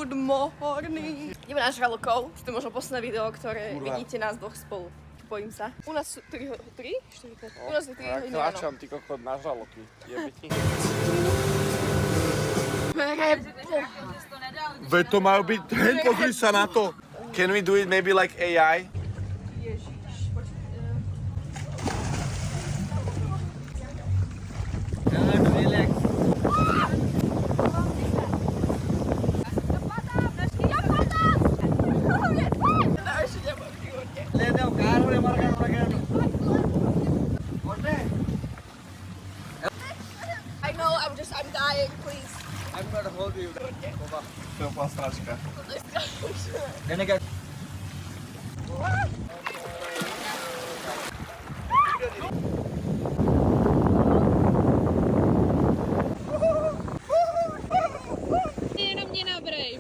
Good morning. Ideme na žralokov. To je možno posledné video, ktoré vidíte nás dvoch spolu. Bojím sa. U nás sú 3? 4? U nás je 3 hodiny ráno. Kráčam, ty kokot, na žraloky. Jebeti. Veď to majú byť, hej, pozri sa na to. Can we do it maybe like AI? I'm dying, please. I'm gonna hold you. To je pastračka. Then I got